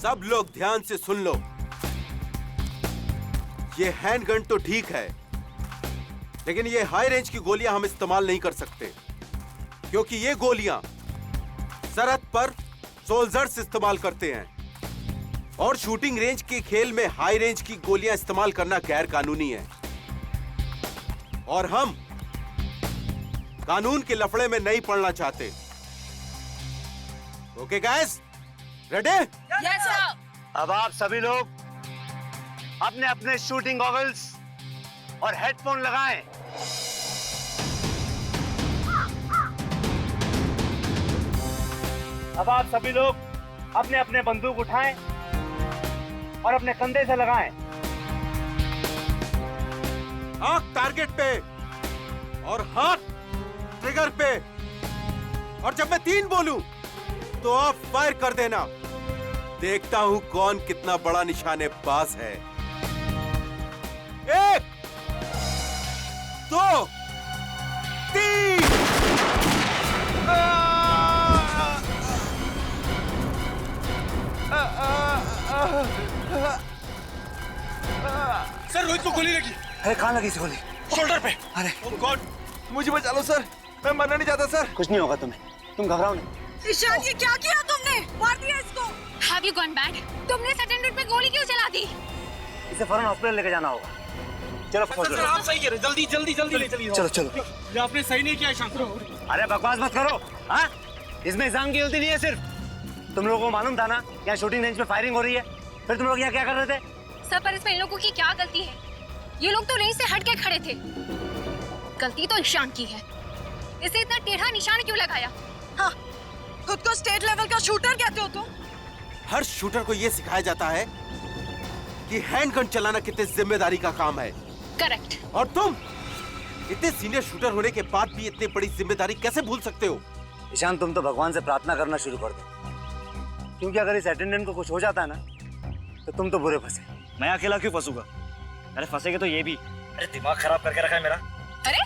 सब लोग ध्यान से सुन लो। ये हैंडगन तो ठीक है, लेकिन ये हाई रेंज की गोलियां हम इस्तेमाल नहीं कर सकते, क्योंकि ये गोलियां सरहद पर सोल्जर्स इस्तेमाल करते हैं और शूटिंग रेंज के खेल में हाई रेंज की गोलियां इस्तेमाल करना गैर कानूनी है। और हम कानून के लफड़े में नहीं पड़ना चाहते। Okay guys, ready? Yes sir. अब आप सभी लोग अपने अपने शूटिंग गॉगल्स और हेडफोन लगाएं। अब आप सभी लोग अपने अपने बंदूक उठाएं और अपने कंधे से लगाएं। आंख टारगेट पे और हाथ ट्रिगर पे, और जब मैं 3 बोलूं तो आप फायर कर देना। देखता हूं कौन कितना बड़ा निशानेबाज है। 1 2 3। सर रोहित को गोली लगी। अरे कहाँ लगी इस गोली? शोल्डर पे। अरे ओह गॉड, मुझे बचा लो सर, मैं मरना नहीं चाहता सर। कुछ नहीं होगा तुम्हें, तुम घबराओ नहीं। ईशान, ये क्या किया तुमने? मार दिया इसको। Have you gone mad? तुमने इस अटेंडेंट पे गोली क्यों चला दी? इसे फौरन हॉस्पिटल लेके जाना होगा। चलो सर आप सही कह रहे, जल्दी जल्दी जल्दी ले चलिए। चलो चलो। ये आपने सही नहीं किया ईशान। अरे बकवास मत करो। हाँ, इसमें इंसान की गलती नहीं है सिर्फ। तुम लोगों को मालूम था ना यहाँ शूटिंग रेंज पे फायरिंग हो रही है, फिर तुम लोग यहाँ क्या कर रहे थे? सर पर इसमें इन लोगों की क्या गलती है? ये लोग तो रेंज से हट के खड़े थे। गलती तो ईशान की है। इसे इतना टेढ़ा निशान क्यों लगाया? हाँ, खुद को स्टेट लेवल का शूटर कहते हो तुम? हर शूटर को यह सिखाया जाता है कि हैंडगन चलाना कितने जिम्मेदारी का काम है। करेक्ट। और तुम इतने सीनियर शूटर होने के बाद भी इतनी बड़ी जिम्मेदारी कैसे भूल सकते हो? ईशान, तुम तो भगवान से प्रार्थना करना शुरू कर दो, क्योंकि अगर इस अटेंडेंट को कुछ हो जाता है ना तो तुम तो बुरे फंसे। मैं अकेला क्यों फंसूंगा? अरे फंसेगे तो ये भी। अरे दिमाग खराब करके रखा है मेरा। अरे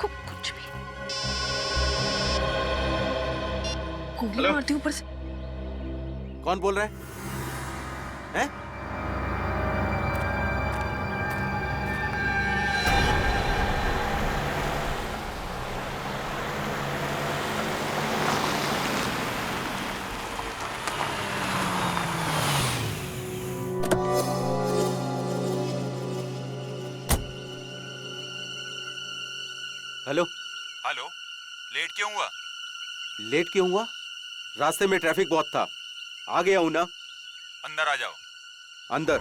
कुछ भी गोली मारती ऊपर से। कौन बोल रहा है? हैं? हेलो। हेलो, लेट क्यों हुआ? लेट क्यों हुआ? रास्ते में ट्रैफिक बहुत था, आ गया हूं ना। अंदर आ जाओ। अंदर?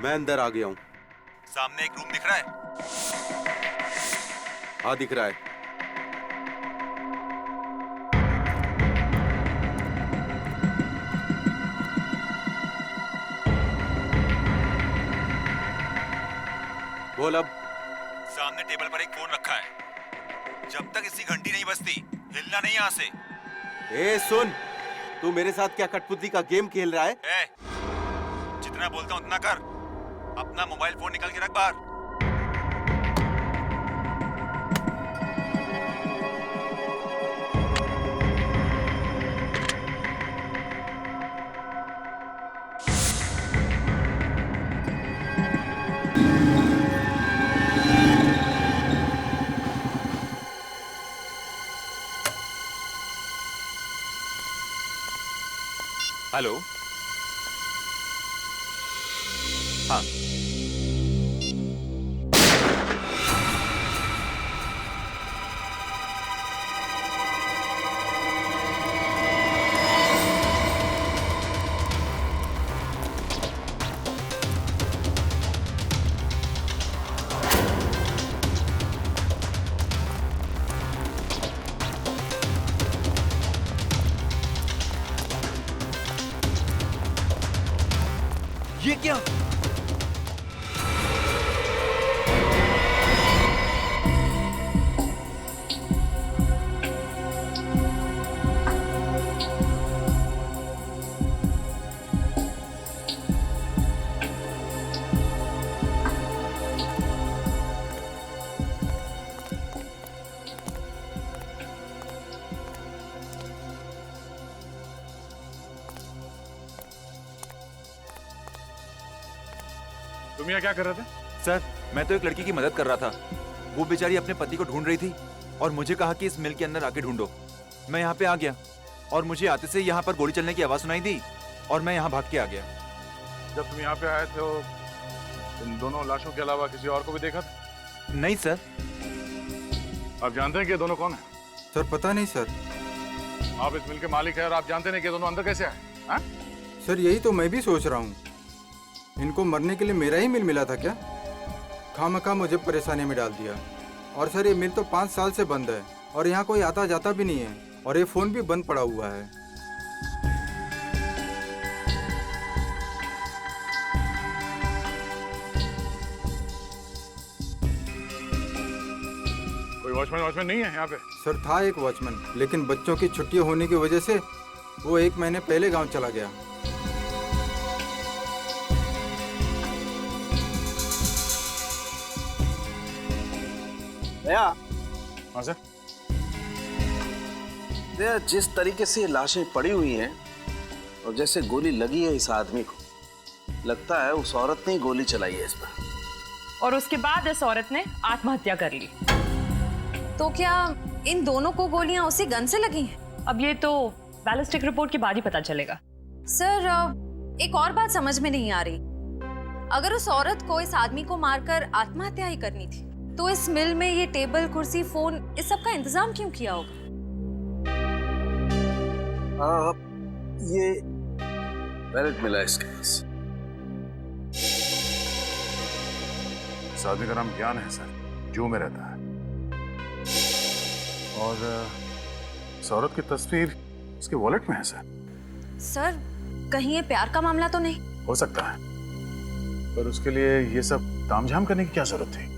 मैं अंदर आ गया हूं। सामने एक रूम दिख रहा है? हाँ दिख रहा है। बोल अब। सामने टेबल पर एक फोन रखा है। जब तक इसकी घंटी नहीं बजती हिलना नहीं यहाँ से। ए सुन, तू मेरे साथ क्या कठपुतली का गेम खेल रहा है? जितना बोलता हूँ उतना कर। अपना मोबाइल फोन निकाल के रख बाहर। हेलो। हाँ, ये क्या? तुम यहाँ क्या कर रहे थे? सर मैं तो एक लड़की की मदद कर रहा था। वो बेचारी अपने पति को ढूंढ रही थी और मुझे कहा कि इस मिल के अंदर आके ढूंढो। मैं यहाँ पे आ गया और मुझे आते से यहाँ पर गोली चलने की आवाज सुनाई दी और मैं यहाँ भाग के आ गया। जब तुम यहाँ पे आए थे तो इन दोनों लाशों के अलावा किसी और को भी देखा था? नहीं सर। आप जानते हैं कि ये दोनों कौन है? सर पता नहीं सर। आप इस मिल के मालिक हैं और आप जानते नहीं कि ये दोनों अंदर कैसे आए? हाँ? सर यही तो मैं भी सोच रहा हूँ, इनको मरने के लिए मेरा ही मिल मिला था क्या? खामखा मुझे परेशानी में डाल दिया। और सर ये मिल तो 5 साल से बंद है और यहाँ कोई आता जाता भी नहीं है और ये फ़ोन भी बंद पड़ा हुआ है। कोई वॉचमैन नहीं है यहाँ पे? सर था एक वॉचमैन, लेकिन बच्चों की छुट्टियाँ होने की वजह से वो 1 महीने पहले गांव चला गया। भैया। हाँ सर। भैया जिस तरीके से ये लाशें पड़ी हुई हैं और जैसे गोली लगी है इस आदमी को, लगता है उस औरत ने ही गोली चलाई है इस पर। और उसके बाद इस औरत ने आत्महत्या कर ली। तो क्या इन दोनों को गोलियां उसी गन से लगी हैं? अब ये तो बैलिस्टिक रिपोर्ट के बाद ही पता चलेगा। सर एक और बात समझ में नहीं आ रही। अगर उस औरत को इस आदमी को मारकर आत्महत्या ही करनी थी तो इस मिल में ये टेबल, कुर्सी, फोन, इस सब का इंतजाम क्यों किया होगा? ये वैलेट मिला इसके पास। इस आदमी का नाम ज्ञान है सर, जू में रहता है। और इस औरत की तस्वीर उसके वॉलेट में है सर। सर कहीं ये प्यार का मामला तो नहीं? हो सकता है, पर उसके लिए ये सब तामझाम करने की क्या जरूरत थी?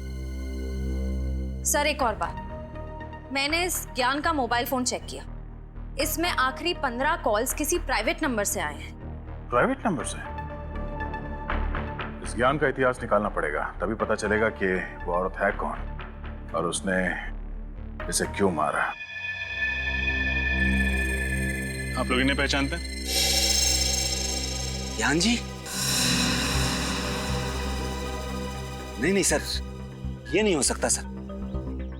सर एक और बात, मैंने इस ज्ञान का मोबाइल फोन चेक किया। इसमें आखिरी 15 कॉल्स किसी प्राइवेट नंबर से आए हैं। प्राइवेट नंबर से? इस ज्ञान का इतिहास निकालना पड़ेगा, तभी पता चलेगा कि वो औरत है कौन और उसने इसे क्यों मारा। आप लोग इन्हें पहचानते हैं? ज्ञान जी? नहीं सर, ये नहीं हो सकता सर।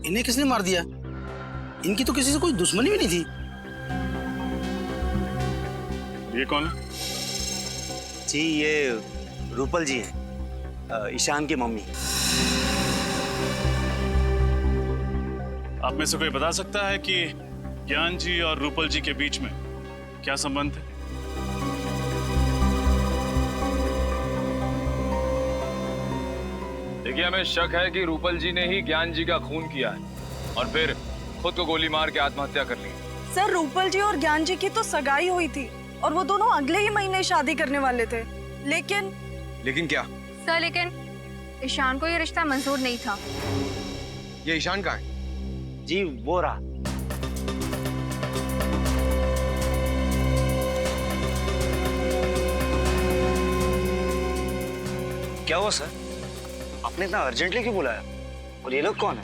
इन्हें किसने मार दिया? इनकी तो किसी से कोई दुश्मनी भी नहीं थी। ये कौन है? जी ये रूपल जी है, ईशान की मम्मी। आप में से कोई बता सकता है कि ज्ञान जी और रूपल जी के बीच में क्या संबंध है? देखिए, हमें शक है कि रूपल जी ने ही ज्ञान जी का खून किया है और फिर खुद को गोली मार के आत्महत्या कर ली। सर रूपल जी और ज्ञान जी की तो सगाई हुई थी और वो दोनों अगले ही महीने शादी करने वाले थे। लेकिन क्या सर, लेकिन ईशान को ये रिश्ता मंजूर नहीं था। ये ईशान का है? जी वो रहा। क्या हुआ सर? आपने इतना अर्जेंटली क्यों बुलाया? और ये लोग कौन है?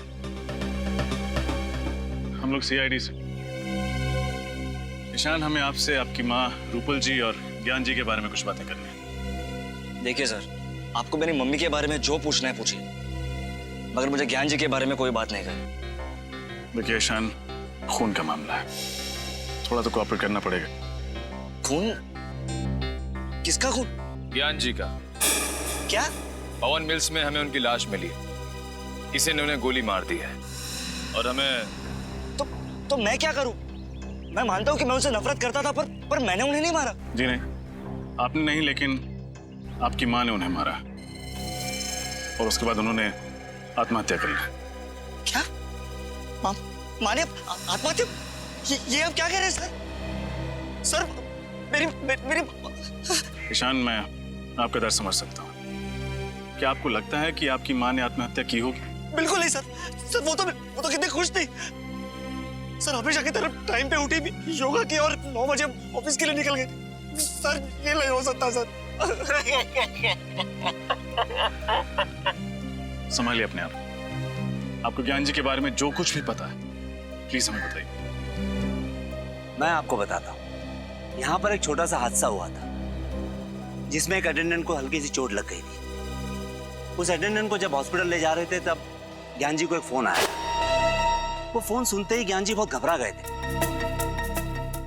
हम लोग सीआईडी से। ईशान, हमें आपसे आपकी माँ रूपल जी और ज्ञान जी के बारे में कुछ बातें करनी है। देखिए सर, आपको मेरी मम्मी के बारे में जो पूछना है पूछिए, मगर मुझे ज्ञान जी के बारे में कोई बात नहीं करनी। देखिए ईशान, खून का मामला है, थोड़ा तो कोऑपरेट करना पड़ेगा। खून? किसका खून? ज्ञान जी का। क्या? पवन मिल्स में हमें उनकी लाश मिली, किसी ने उन्हें गोली मार दी है और हमें तो मैं क्या करूं? मैं मानता हूं कि मैं उनसे नफरत करता था, पर मैंने उन्हें नहीं मारा। जी नहीं, आपने नहीं, लेकिन आपकी माँ ने उन्हें मारा और उसके बाद उन्होंने आत्महत्या कर ली। क्या? माँ ने आत्महत्या? ये आप क्या कह रहे हैं सर? मेरी ईशान, मैं आपका दर्द समझ सकता हूँ। क्या आपको लगता है कि आपकी माँ ने आत्महत्या की होगी? बिल्कुल नहीं सर। सर वो तो कितनी खुश थी सर, हमेशा की तरफ टाइम पे उठी भी, योगा की और 9 बजे ऑफिस के लिए निकल गई। सर ये नहीं हो सकता सर। संभालिए अपने आप। आपको ज्ञान जी के बारे में जो कुछ भी पता है प्लीज हमें बताइए। मैं आपको बताता हूँ। यहाँ पर एक छोटा सा हादसा हुआ था जिसमें एक अटेंडेंट को हल्की सी चोट लग गई थी। उस अटेंडेंट को जब हॉस्पिटल ले जा रहे थे तब ज्ञान जी को एक फोन आया। वो फोन सुनते ही ज्ञान जी बहुत घबरा गए थे।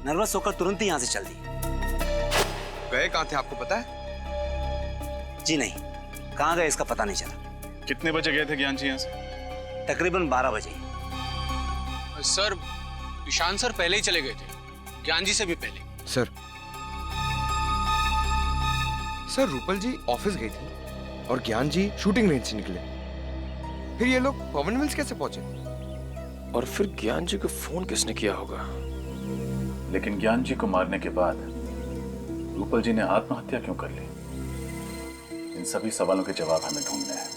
नर्वस होकर तुरंत ही यहाँ से चल दिए। गए कहाँ थे आपको पता है? जी नहीं, कहाँ गए इसका पता नहीं चला। कितने बजे गए थे ज्ञान जी यहाँ से? तकरीबन 12 बजे। सर ईशान सर पहले ही चले गए थे, ज्ञान जी से भी पहले। सर रूपल जी ऑफिस गई थी और ज्ञान जी शूटिंग रेंज से निकले। फिर ये लोग पवन मिल्स कैसे पहुंचे? और फिर ज्ञान जी को फोन किसने किया होगा? लेकिन ज्ञान जी को मारने के बाद रूपल जी ने आत्महत्या क्यों कर ली? इन सभी सवालों के जवाब हमें ढूंढने हैं।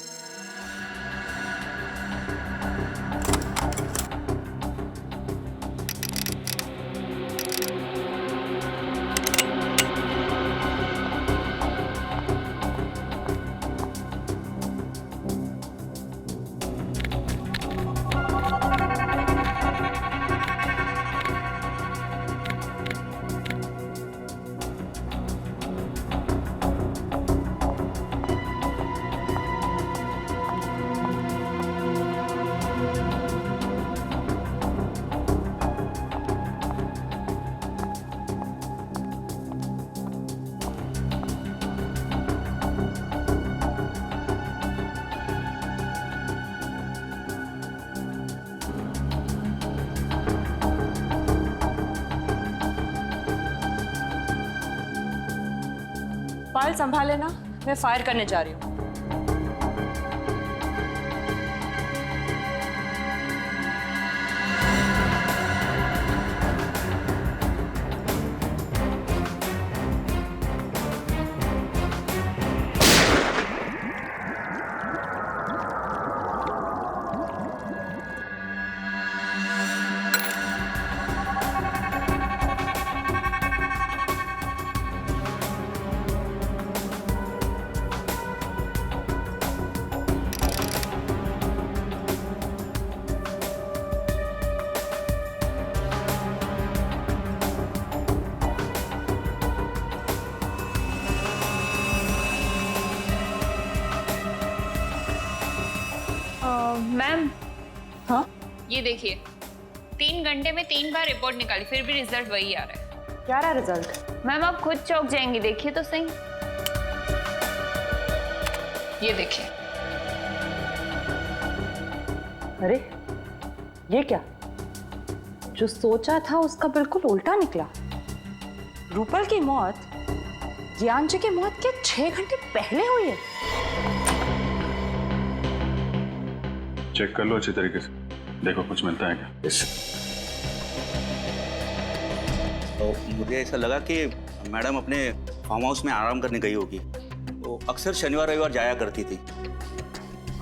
फाइल संभाल लेना, मैं फायर करने जा रही हूँ। मैम, हाँ ये देखिए 3 घंटे में 3 बार रिपोर्ट निकाली, फिर भी रिजल्ट वही आ रहा है। क्या रहा रिजल्ट? मैम आप खुद चौंक जाएंगी, देखिए तो सही। ये देखिए। अरे ये क्या? जो सोचा था उसका बिल्कुल उल्टा निकला। रूपल की मौत ज्ञान जी की मौत के 6 घंटे पहले हुई है। चेक कर लो अच्छी तरीके से, देखो कुछ मिलता है क्या। तो मुझे ऐसा लगा कि मैडम अपने फार्म हाउस में आराम करने गई होगी। तो अक्सर शनिवार रविवार जाया करती थी।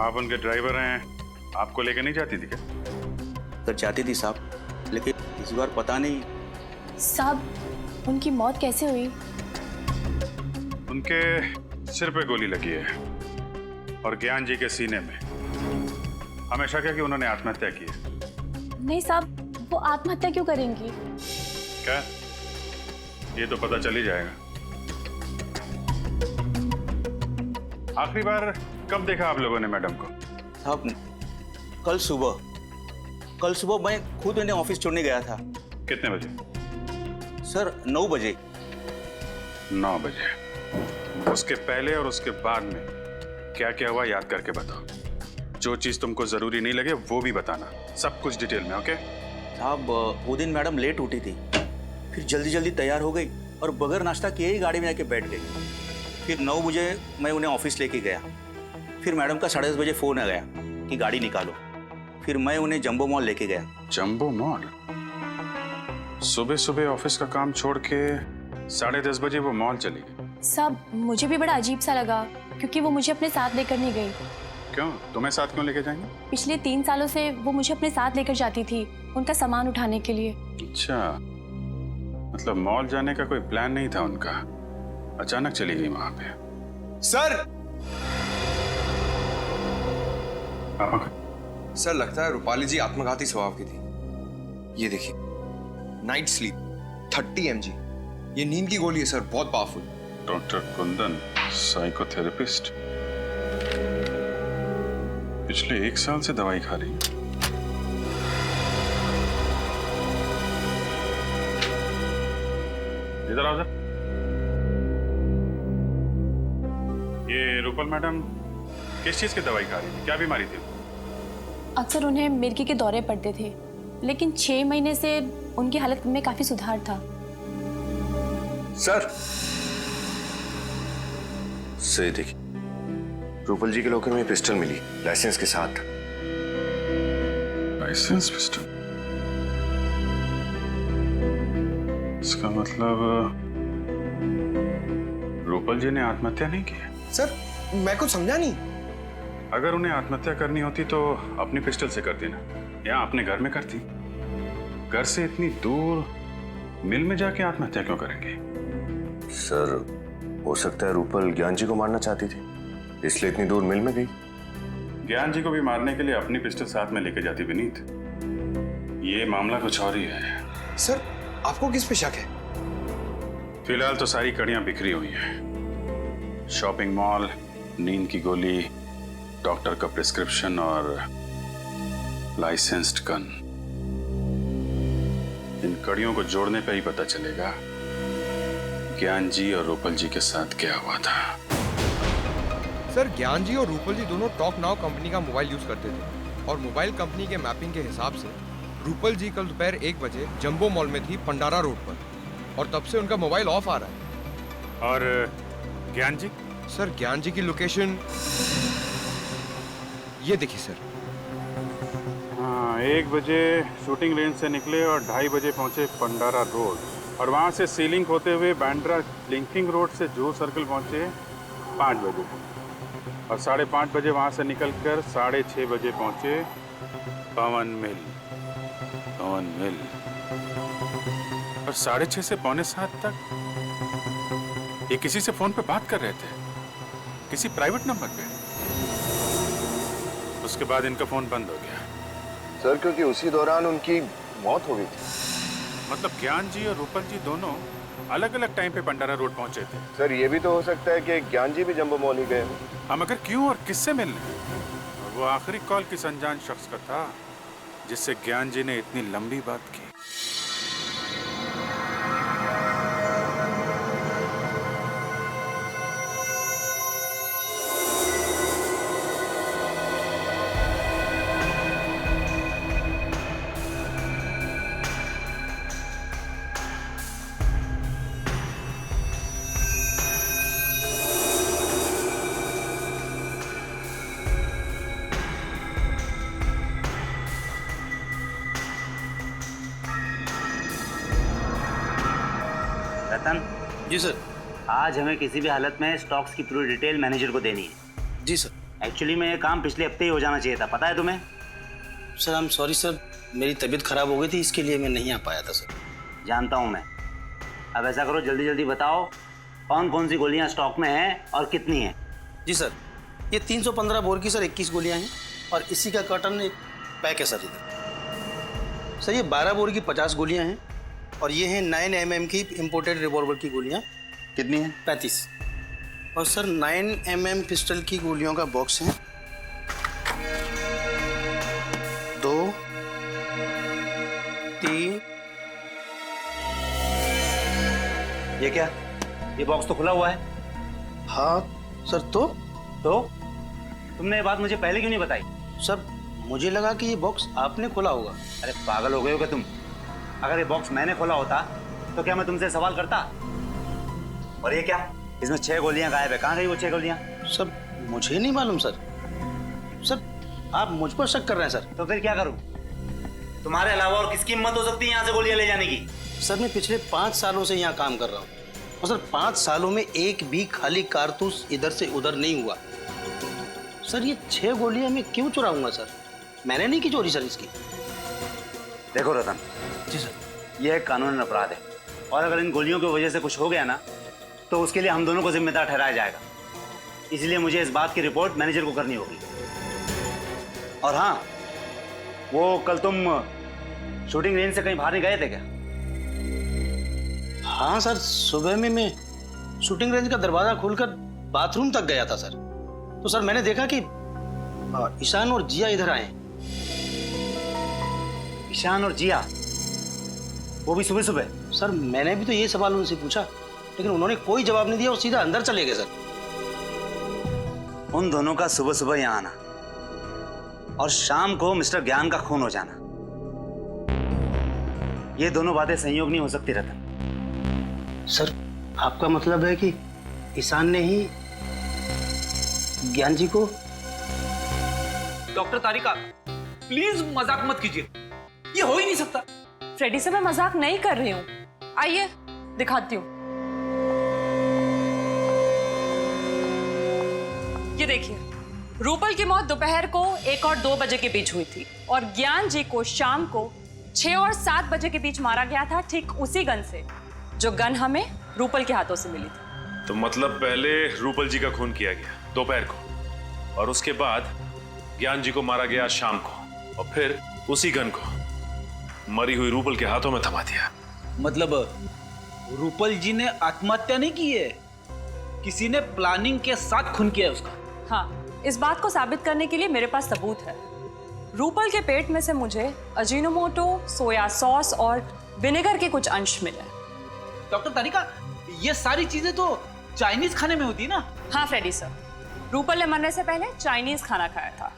आप उनके ड्राइवर हैं, आपको लेकर नहीं जाती थी क्या? तो जाती थी साहब, लेकिन इस बार पता नहीं। साहब उनकी मौत कैसे हुई? उनके सिर पे गोली लगी है और ज्ञान जी के सीने में। हमेशा क्या कि उन्होंने आत्महत्या की है। नहीं साहब, वो आत्महत्या क्यों करेंगी? क्या? ये तो पता चल ही जाएगा। आखिरी बार कब देखा आप लोगों ने मैडम को? साहब कल सुबह मैं खुद इन्हें ऑफिस छोड़ने गया था। कितने बजे? सर 9 बजे। 9 बजे। उसके पहले और उसके बाद में क्या क्या हुआ याद करके बताओ। जो चीज तुमको जरूरी नहीं लगे वो भी बताना, सब कुछ डिटेल में। ओके साहब, वो दिन मैडम लेट उठी थी, फिर जल्दी जल्दी तैयार हो गई और बगैर नाश्ता किए ही गाड़ी में आके बैठ गई। फिर 9 बजे मैं उन्हें ऑफिस लेके गया। फिर मैडम का 10:30 बजे फोन आ गया कि गाड़ी निकालो। फिर मैं उन्हें जंबो मॉल लेके गया। Jumbo mall? सुबह सुबह ऑफिस का काम छोड़ के 10:30 बजे वो मॉल चली गई? साहब मुझे भी बड़ा अजीब सा लगा, क्योंकि वो मुझे अपने साथ लेकर नहीं गई। क्यों? तुम्हें साथ क्यों लेके जाएंगे? पिछले 3 सालों से वो मुझे अपने साथ लेकर जाती थी, उनका सामान उठाने के लिए। अच्छा, मतलब मॉल जाने का कोई प्लान नहीं था उनका, अचानक चली गई वहां पे। सर सर लगता है रूपाली जी आत्मघाती स्वभाव की थी। ये देखिए, नाइट स्लीप 30 mg, ये नींद की गोली है सर, बहुत पावरफुल। Doctor Kundan, psychotherapist. पिछले 1 साल से दवाई खा रही है। इधर आओ। ये रूपल मैडम किस चीज की दवाई खा रही थी? क्या बीमारी थी? अक्सर उन्हें मिर्गी के दौरे पड़ते थे, लेकिन 6 महीने से उनकी हालत में काफी सुधार था। सर से देखिए, रूपल जी के लॉकर में पिस्टल मिली, लाइसेंस के साथ। Licence pistol? इसका मतलब रूपल जी ने आत्महत्या नहीं की? सर मैं कुछ समझा नहीं। अगर उन्हें आत्महत्या करनी होती तो अपनी पिस्टल से करती ना, या अपने घर में करती। घर से इतनी दूर मिल में जाके आत्महत्या क्यों करेंगे? सर हो सकता है रूपल ज्ञान जी को मारना चाहती थी, इसलिए इतनी दूर मिल में गई। ज्ञान जी को भी मारने के लिए अपनी पिस्टल साथ में लेके जाती विनीत। ये मामला कुछ और ही है। सर आपको किस पे शक है? फिलहाल तो सारी कड़ियां बिखरी हुई हैं। शॉपिंग मॉल, नींद की गोली, डॉक्टर का प्रिस्क्रिप्शन और लाइसेंस्ड गन। इन कड़ियों को जोड़ने पे ही पता चलेगा ज्ञान जी और रूपल जी के साथ क्या हुआ था। सर ज्ञान जी और रूपल जी दोनों टॉक नाउ कंपनी का मोबाइल यूज करते थे और मोबाइल कंपनी के मैपिंग के हिसाब से रूपल जी कल दोपहर 1 बजे जंबो मॉल में थी पंडारा रोड पर, और तब से उनका मोबाइल ऑफ आ रहा है। और ज्ञान जी? सर ज्ञान जी की लोकेशन ये देखिए सर। हाँ, 1 बजे शूटिंग रेंज से निकले और 2:30 बजे पहुंचे पंडारा रोड, और वहां से सीलिंग होते हुए बांद्रा लिंकिंग रोड से जूहू सर्कल पहुंचे 5 बजे, और 5:30 बजे वहां से निकलकर 6:30 बजे पहुंचे पवन मिल। और 6:30 से 6:45 तक ये किसी से फोन पे बात कर रहे थे, किसी प्राइवेट नंबर पे। उसके बाद इनका फोन बंद हो गया। सर क्योंकि उसी दौरान उनकी मौत हो गई थी। मतलब ज्ञान जी और रूपल जी दोनों अलग अलग टाइम पे पंडारा रोड पहुंचे थे। सर ये भी तो हो सकता है कि ज्ञान जी भी जंबो मॉल ही गए। हम अगर क्यों और किससे मिलने? और वो आखिरी कॉल किस अनजान शख्स का था जिससे ज्ञान जी ने इतनी लंबी बात की? रतन जी सर। आज हमें किसी भी हालत में स्टॉक्स की पूरी डिटेल मैनेजर को देनी है। जी सर। एक्चुअली में ये काम पिछले हफ्ते ही हो जाना चाहिए था, पता है तुम्हें? Sir I am sorry sir, मेरी तबीयत खराब हो गई थी, इसके लिए मैं नहीं आ पाया था सर। जानता हूँ मैं। अब ऐसा करो, जल्दी जल्दी बताओ कौन कौन सी गोलियाँ स्टॉक में हैं और कितनी हैं। जी सर, ये 315 बोर की सर 21 गोलियाँ हैं, और इसी का कर्टन एक पैक है सर इधर। सर ये 12 बोर की 50 गोलियाँ हैं, और ये हैं 9 mm की इम्पोर्टेड रिवॉल्वर की गोलियाँ। कितनी हैं? 35। और सर 9 mm पिस्टल की गोलियों का बॉक्स है 2, 3। ये क्या? ये बॉक्स तो खुला हुआ है। हाँ सर। तो तुमने ये बात मुझे पहले क्यों नहीं बताई? सर मुझे लगा कि ये बॉक्स आपने खोला होगा। अरे पागल हो गए हो क्या तुम? अगर ये बॉक्स मैंने खोला होता तो क्या मैं तुमसे सवाल करता? और ये क्या? इसमें 6 गोलियां गायब है, कहाँ गई वो 6 गोलियां? सर मुझे नहीं मालूम सर। सर आप मुझ पर शक कर रहे हैं सर। तो फिर क्या करूं? तुम्हारे अलावा और किसकी हिम्मत हो सकती है यहाँ से गोलियां ले जाने की? सर मैं पिछले 5 सालों से यहाँ काम कर रहा हूँ, और सर 5 सालों में एक भी खाली कारतूस इधर से उधर नहीं हुआ। सर ये 6 गोलियां मैं क्यों चुराऊंगा सर? मैंने नहीं की चोरी सर इसकी। देखो रतन जी सर, यह एक कानूनी अपराध है, और अगर इन गोलियों की वजह से कुछ हो गया ना तो उसके लिए हम दोनों को जिम्मेदार ठहराया जाएगा। इसलिए मुझे इस बात की रिपोर्ट मैनेजर को करनी होगी। और हाँ, वो कल तुम शूटिंग रेंज से कहीं बाहर नहीं गए थे क्या? हाँ सर, सुबह में मैं शूटिंग रेंज का दरवाजा खोलकर बाथरूम तक गया था सर। तो सर मैंने देखा कि ईशान और जिया इधर आए। ईशान और जिया, वो भी सुबह सुबह? सर मैंने भी तो ये सवाल उनसे पूछा, लेकिन उन्होंने कोई जवाब नहीं दिया और सीधा अंदर चले गए सर। उन दोनों का सुबह सुबह यहाँ आना और शाम को मिस्टर ज्ञान का खून हो जाना, ये दोनों बातें संयोग नहीं हो सकती रतन। सर आपका मतलब है कि ईशान ने ही ज्ञान जी को? डॉक्टर तारिका, प्लीज मजाक मत कीजिए, ये हो ही नहीं सकता। फ्रेडी से मैं मजाक नहीं कर रही हूँ, आइए दिखाती हूँ। ये देखिए, रूपल की मौत दोपहर को 1 और 2 बजे के बीच हुई थी और ज्ञान जी को शाम को 6 और 7 बजे के बीच मारा गया था, ठीक उसी गन से जो गन हमें रूपल के हाथों से मिली थी। तो मतलब पहले रूपल जी का खून किया गया दोपहर को, और उसके बाद ज्ञान जी को मारा गया शाम को, और फिर उसी गन को मरी हुई रूपल के हाथों में थमा दिया। मतलब रूपल जी ने आत्महत्या नहीं की है, किसी ने प्लानिंग के साथ खून किया है उसका। हाँ, इस बात को साबित करने के लिए मेरे पास सबूत है। रूपल के पेट में से मुझे अजीनोमोटो, सोया सॉस और विनेगर के कुछ अंश मिले। डॉक्टर तारिका, ये सारी चीजें तो चाइनीज खाने में होती है ना? हाँ फ्रेडी सर, रूपल ने मरने से पहले चाइनीज खाना खाया था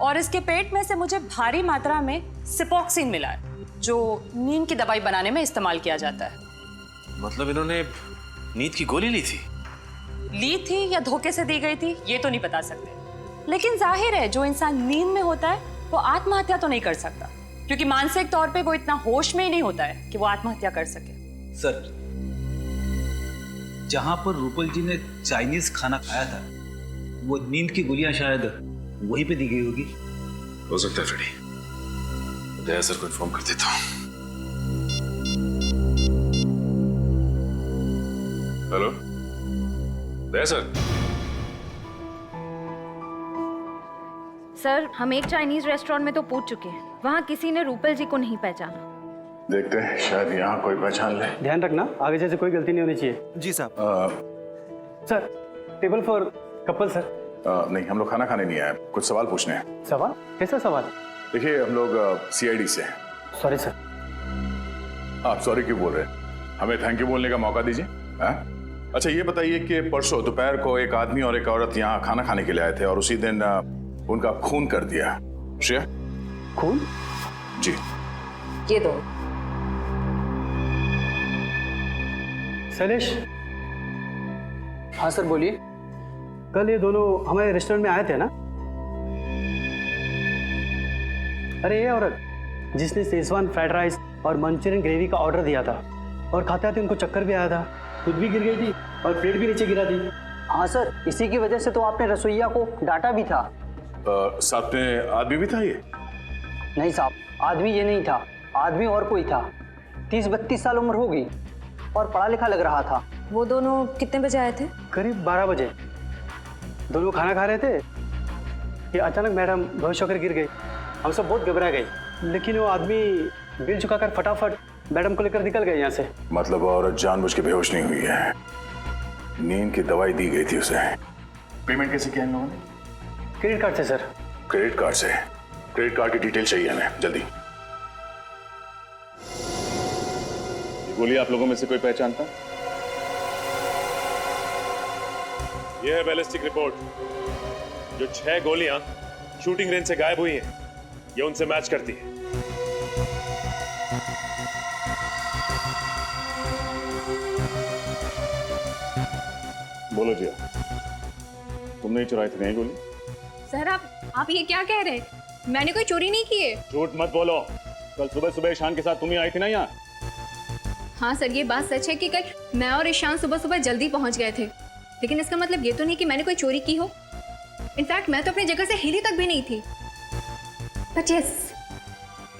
और इसके पेट में से मुझे भारी मात्रा में सिपोक्सिन मिला है, जो नींद की दवाई बनाने में इस्तेमाल किया जाता है। मतलब इन्होंने नींद की गोली ली थी या धोखे से दी गई थी, ये तो नहीं बता सकते, लेकिन जाहिर है जो इंसान नींद में होता है वो आत्महत्या तो नहीं कर सकता, क्योंकि मानसिक तौर पे वो इतना होश में ही नहीं होता है कि वो आत्महत्या कर सके। सर, जहां पर रूपल जी ने चाइनीज खाना खाया था, वो नींद की गोलियां शायद वहीं पे दी गई होगी। हो सकता है फ्रेडी, दया सर को इन्फॉर्म कर देता हूँ। हेलो दया सर। सर, हम एक चाइनीज रेस्टोरेंट में तो पूछ चुके हैं, वहाँ किसी ने रूपल जी को नहीं पहचाना। देखते हैं, शायद यहाँ कोई पहचान ले। ध्यान रखना, आगे जैसे कोई गलती नहीं होनी चाहिए। जी साहब। Sir, table for couple sir. नहीं, हम लोग खाना खाने नहीं आए, कुछ सवाल पूछने हैं। सवाल? कैसा सवाल? देखिए, हम लोग CID से हैं। Sorry sir. आप सॉरी क्यों बोल रहे हैं? हमें थैंक यू बोलने का मौका दीजिए। अच्छा ये बताइए कि परसों दोपहर को एक आदमी और एक औरत यहाँ खाना खाने के लिए आए थे और उसी दिन उनका खून कर दिया। श्रेया? खून? जी। ये दो। शैलेश? हाँ सर बोलिए। कल ये दोनों हमारे रेस्टोरेंट में आए थे ना? अरे ये औरत जिसने शेजवान फ्राइड राइस और मंचूरियन ग्रेवी का ऑर्डर दिया था और खाते आते उनको चक्कर भी आया था, खुद भी गिर गई थी और प्लेट भी नीचे गिरा थी। हाँ सर, इसी की वजह से तो आपने रसोइया को डांटा भी था। साथ में आदमी भी था ये? नहीं साहब, आदमी ये नहीं था, आदमी और कोई था। 30-32 साल उम्र होगी और पढ़ा लिखा लग रहा था। वो दोनों कितने बजे आए थे? करीब 12 बजे। दोनों खाना खा रहे थे कि अचानक मैडम बेहोश होकर गिर गई। हम सब बहुत घबरा गए, लेकिन वो आदमी बिल चुकाकर फटाफट मैडम को लेकर निकल गए यहाँ से। मतलब औरत जानबूझ के बेहोश नहीं हुई है, नींद की दवाई दी गई थी उसे। पेमेंट कैसे किया इन लोगों ने? क्रेडिट कार्ड से सर। क्रेडिट कार्ड से? क्रेडिट कार्ड की डिटेल चाहिए हमें जल्दी। गोली आप लोगों में से कोई पहचानता? यह है बैलिस्टिक रिपोर्ट। जो 6 गोलियां शूटिंग रेंज से गायब हुई हैं, ये उनसे मैच करती है। बोलो जिया, तुमने ही चुराई थी नहीं गोली? सर आप ये क्या कह रहे हैं? मैंने कोई चोरी नहीं की है। झूठ मत बोलो, कल सुबह सुबह ईशान के साथ तुम ही आई थी ना यहाँ? हाँ सर, ये बात सच है कि कल मैं और ईशान सुबह सुबह जल्दी पहुंच गए थे, लेकिन इसका मतलब ये तो नहीं कि मैंने कोई चोरी की हो। इनफैक्ट मैं तो अपनी जगह से हिली तक भी नहीं थी। बट यस,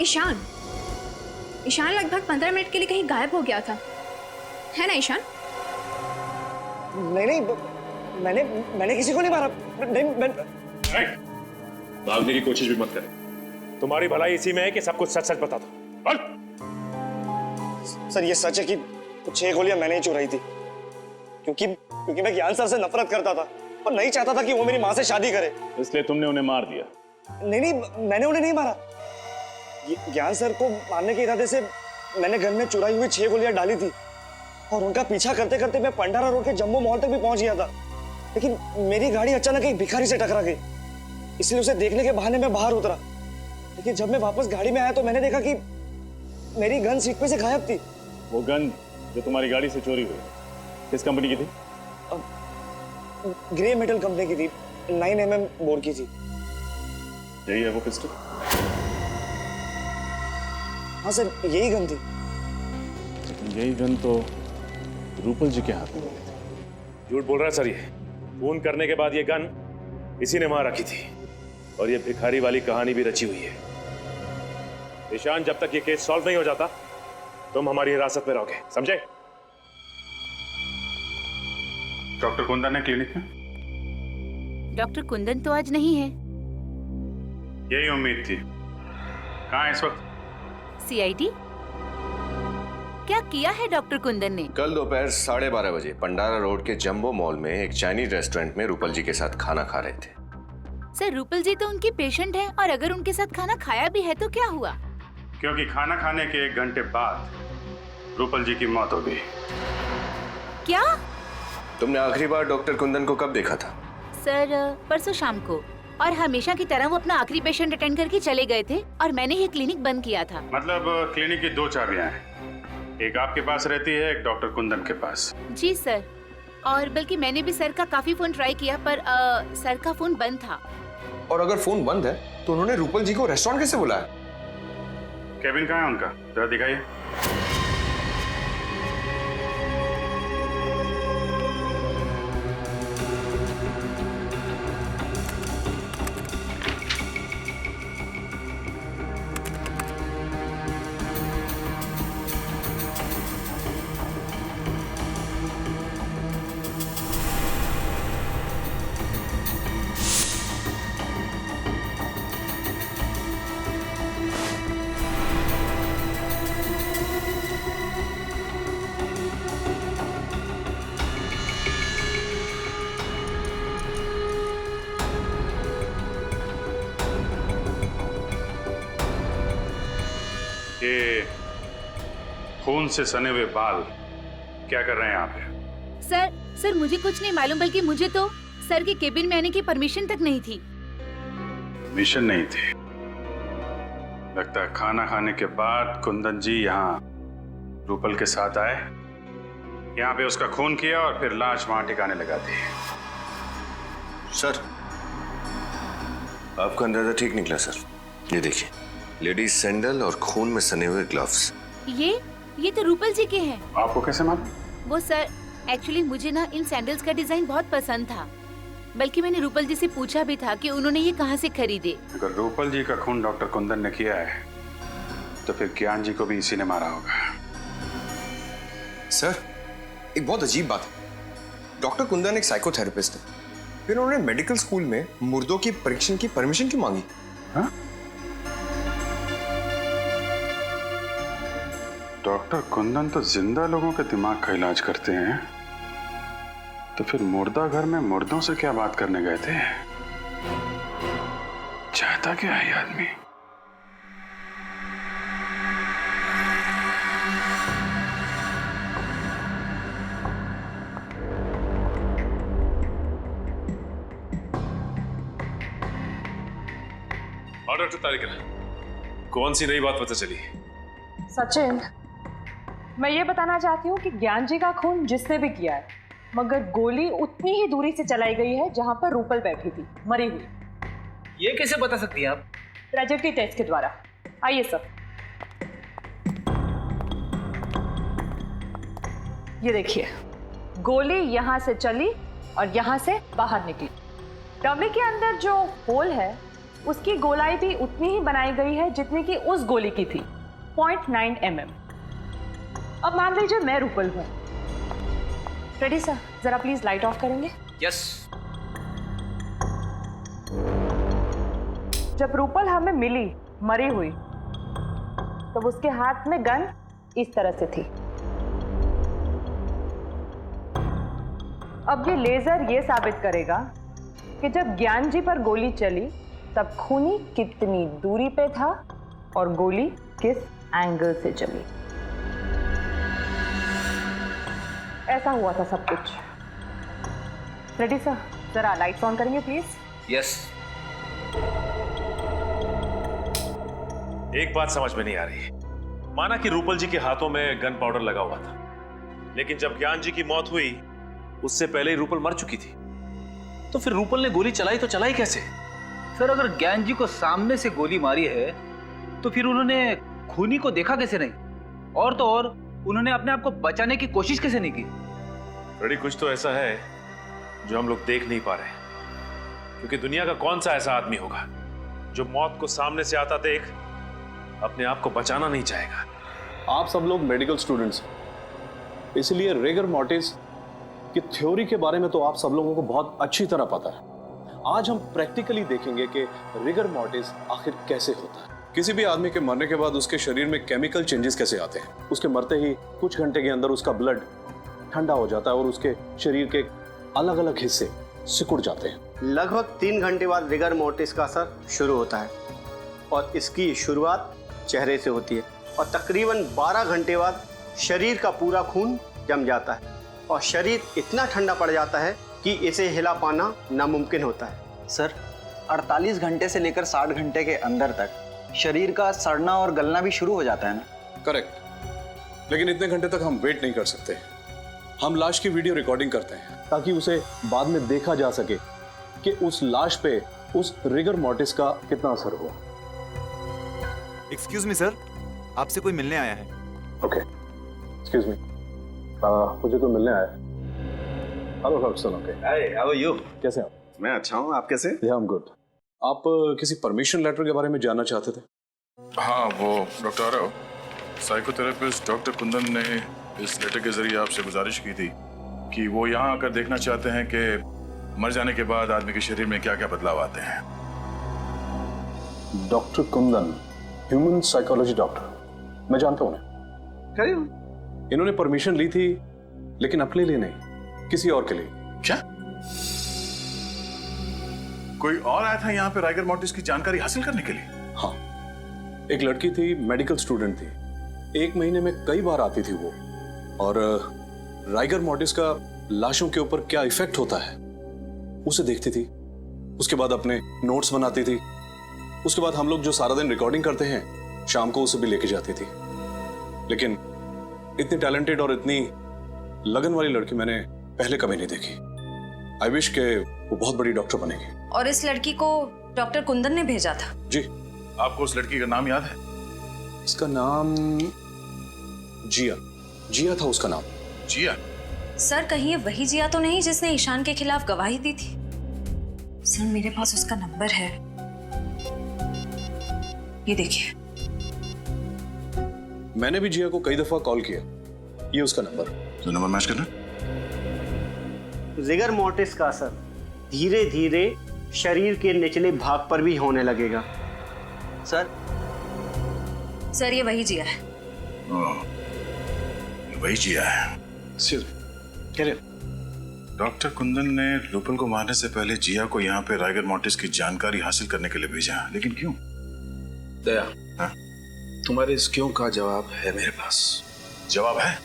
ईशान लगभग 15 मिनट के लिए कहीं गायब हो गया था, है ना ईशान? नहीं, मैंने किसी को नहीं मारा। भागने की कोशिश भी मत करें, तुम्हारी भलाई इसी में है कि सब कुछ सच सच बता दो। सर ये सच है कि 6 गोलियां मैंने ही चुराई थी, क्योंकि मैं ज्ञान सर से नफरत करता था और नहीं चाहता था कि वो मेरी माँ से शादी करे। इसलिए तुमने उन्हें मार दिया? नहीं, मैंने उन्हें नहीं मारा। ज्ञान सर को मारने के इरादे से मैंने गन में चुराई हुई 6 गोलियां डाली थी और उनका पीछा करते करते मैं पंडारा रोड के जम्बो मॉल तक भी पहुंच गया था, लेकिन मेरी गाड़ी अचानक एक भिखारी से टकरा गई, इसलिए उसे देखने के बहाने मैं बाहर उतरा। लेकिन जब मैं वापस गाड़ी में आया तो मैंने देखा कि मेरी गन सीट पे से गायब थी। वो गन जो तुम्हारी गाड़ी से चोरी हुई किस कंपनी की थी? ग्रे मेटल कंपनी की थी, 9mm बोर की थी। यही है वो पिस्टल? हाँ सर, यही गन थी। यही गन तो रूपल जी के हाथ में थी। झूठ बोल रहा है सर, ये फोन करने के बाद ये गन इसी ने वहां रखी थी और ये भिखारी वाली कहानी भी रची हुई है। ईशान, जब तक ये केस सॉल्व नहीं हो जाता तुम हमारी हिरासत में रहोगे, समझे? डॉक्टर कुंदन है क्लिनिक में? डॉक्टर कुंदन तो आज नहीं है। यही उम्मीद थी। कहाँ है इस वक्त? सीआईडी? क्या किया है डॉक्टर कुंदन ने? कल दोपहर 12:30 बजे पंडारा रोड के जंबो मॉल में एक चाइनीज रेस्टोरेंट में रूपल जी के साथ खाना खा रहे थे। सर, रूपल जी तो उनकी पेशेंट है और अगर उनके साथ खाना खाया भी है तो क्या हुआ? क्योंकि खाना खाने के 1 घंटे बाद रूपल जी की मौत हो गई। क्या? तुमने आखिरी बार डॉक्टर कुंदन को कब देखा था? सर, परसों शाम को, और हमेशा की तरह वो अपना आखिरी पेशेंट अटेंड करके चले गए थे और मैंने ये क्लिनिक बंद किया था। मतलब क्लिनिक की 2 चाबियां हैं, एक आपके पास रहती है, एक डॉक्टर कुंदन के पास। जी सर, और बल्कि मैंने भी सर का काफी फोन ट्राई किया पर सर का फोन बंद था। और अगर फोन बंद है तो उन्होंने रूपल जी को रेस्टोरेंट कैसे बुलाया? केबिन कहाँ है उनका, जरा दिखाइए। ये खून से सने हुए बाल क्या कर रहे हैं यहाँ पे? सर मुझे कुछ नहीं मालूम, बल्कि मुझे तो सर के केबिन में आने की परमिशन तक नहीं थी। मिशन नहीं थी? लगता है खाना खाने के बाद कुंदन जी यहाँ रूपल के साथ आए, यहाँ पे उसका खून किया और फिर लाश वहां ठिकाने लगा दी। सर, आपका अंदाजा ठीक निकला सर। ये देखिए, लेडीज सैंडल और खून में सने हुए ग्लव्स। ये तो रूपल जी के हैं। आपको कैसे मालूम? वो सर, एक्चुअली मुझे ना इन सैंडल्स का डिजाइन बहुत पसंद था, बल्कि मैंने रूपल जी से पूछा भी था कि उन्होंने ये कहाँ से खरीदे। अगर रूपल जी का खून डॉक्टर कुंदन ने किया है तो फिर ज्ञान जी को भी इसी ने मारा होगा। सर, एक बहुत अजीब बात है। डॉक्टर कुंदन एक साइकोथेरेपिस्ट है, फिर उन्होंने मेडिकल स्कूल में मुर्दों की परीक्षण की परमिशन क्यों मांगी? हाँ? डॉक्टर कुंदन तो जिंदा लोगों के दिमाग का इलाज करते हैं, तो फिर मुर्दा घर में मुर्दों से क्या बात करने गए थे? चाहता क्या है आदमी? डॉक्टर तारिका, कौन सी नई बात पता चली? सचिन, मैं ये बताना चाहती हूँ कि ज्ञान जी का खून जिसने भी किया है, मगर गोली उतनी ही दूरी से चलाई गई है जहां पर रूपल बैठी थी मरी हुई। ये कैसे बता सकती हैं आप? ट्रेजेक्टरी टेस्ट के द्वारा। आइए सर, ये देखिए, गोली यहां से चली और यहां से बाहर निकली। डमी के अंदर जो होल है उसकी गोलाई भी उतनी ही बनाई गई है जितनी कि उस गोली की थी, 0.9 mm। अब मान लीजिए मैं रूपल हूं। रेडी सर, जरा प्लीज लाइट ऑफ करेंगे? यस। जब रूपल हमें मिली मरी हुई तब उसके हाथ में गन इस तरह से थी। अब ये लेजर ये साबित करेगा कि जब ज्ञान जी पर गोली चली तब खूनी कितनी दूरी पे था और गोली किस एंगल से चली। ऐसा हुआ था सब कुछ। रेडी सर, जरा लाइट्स ऑन करेंगे प्लीज। यस। एक बात समझ में नहीं आ रही। माना कि रूपल जी के हाथों में गन पाउडर लगा हुआ था, लेकिन जब ज्ञान जी की मौत हुई उससे पहले ही रूपल मर चुकी थी, तो फिर रूपल ने गोली चलाई तो चलाई कैसे? सर अगर ज्ञान जी को सामने से गोली मारी है तो फिर उन्होंने खूनी को देखा कैसे नहीं? और तो और उन्होंने अपने आप को बचाने की कोशिश कैसे नहीं की? रेडी, कुछ तो ऐसा है जो हम लोग देख नहीं पा रहे, क्योंकि दुनिया का कौन सा ऐसा आदमी होगा जो मौत को सामने से आता देख अपने आप को बचाना नहीं चाहेगा। आप सब लोग मेडिकल स्टूडेंट्स हैं, इसलिए रिगर मॉर्टिस की थ्योरी के बारे में तो आप सब लोगों को बहुत अच्छी तरह पता है। आज हम प्रैक्टिकली देखेंगे कि रिगर मॉर्टिस आखिर कैसे होता है। किसी भी आदमी के मरने के बाद उसके शरीर में केमिकल चेंजेस कैसे आते हैं। उसके मरते ही कुछ घंटे के अंदर उसका ब्लड ठंडा हो जाता है और उसके शरीर के अलग अलग हिस्से सिकुड़ जाते हैं। लगभग 3 घंटे बाद रिगर मोर्टिस का असर शुरू होता है और इसकी शुरुआत चेहरे से होती है और तकरीबन 12 घंटे बाद शरीर का पूरा खून जम जाता है और शरीर इतना ठंडा पड़ जाता है कि इसे हिला पाना नामुमकिन होता है। सर 48 घंटे से लेकर 60 घंटे के अंदर तक शरीर का सड़ना और गलना भी शुरू हो जाता है ना? करेक्ट, लेकिन इतने घंटे तक हम वेट नहीं कर सकते। हम लाश की वीडियो रिकॉर्डिंग करते हैं ताकि उसे बाद में देखा जा सके कि उस लाश पे उस रिगर मॉर्टिस का कितना असर हुआ। एक्सक्यूज मी सर, आपसे कोई मिलने आया है। ओके, एक्सक्यूज मी, मुझे कोई मिलने आया है। Hello doctor. Okay, hi, how are you? कैसे आप? मैं अच्छा हूँ, आप कैसे? या आई एम गुड। आप किसी परमिशन लेटर के बारे में जानना चाहते थे? हाँ, वो doctor Aarav, psychotherapist doctor Kundan ने इस लेटर के जरिए आपसे गुजारिश की थी कि वो यहाँ आकर देखना चाहते हैं कि मर जाने के बाद आदमी के शरीर में क्या क्या बदलाव आते हैं। Doctor Kundan, human psychology doctor, मैं जानता हूँ उन्हें। इन्होंने परमिशन ली थी, लेकिन अपने लिए नहीं, किसी और के लिए। क्या? कोई और आया था यहाँ पे राइगर मॉर्टिस की जानकारी हासिल करने के लिए? हाँ, एक लड़की थी, मेडिकल स्टूडेंट थी, 1 महीने में कई बार आती थी वो, और राइगर मॉर्टिस का लाशों के ऊपर क्या इफेक्ट होता है उसे देखती थी। उसके बाद अपने नोट्स बनाती थी। उसके बाद हम लोग जो सारा दिन रिकॉर्डिंग करते हैं, शाम को उसे भी लेके जाती थी। लेकिन इतनी टैलेंटेड और इतनी लगन वाली लड़की मैंने पहले कभी नहीं देखी। आई विश के वो बहुत बड़ी डॉक्टर बनेगी। और इस लड़की को डॉक्टर कुंदन ने भेजा था? जी। आपको उस लड़की का नाम याद है? इसका नाम जिया, जिया था उसका नाम। जिया? सर कहीं ये वही जिया तो नहीं जिसने ईशान के खिलाफ गवाही दी थी? सर मेरे पास उसका नंबर है, ये देखिए। मैंने भी जिया को कई दफा कॉल किया, ये उसका नंबर। तो नंबर मैच करना। रिगर मोर्टिस का असर धीरे धीरे शरीर के निचले भाग पर भी होने लगेगा। सर ये वही जिया है। वही जिया है। डॉक्टर कुंदन ने रूपल को मारने से पहले जिया को यहाँ पे राइगर मॉर्टिस की जानकारी हासिल करने के लिए भेजा, लेकिन क्यों? दया, हाँ? तुम्हारे इस क्यों का जवाब है मेरे पास। जवाब है?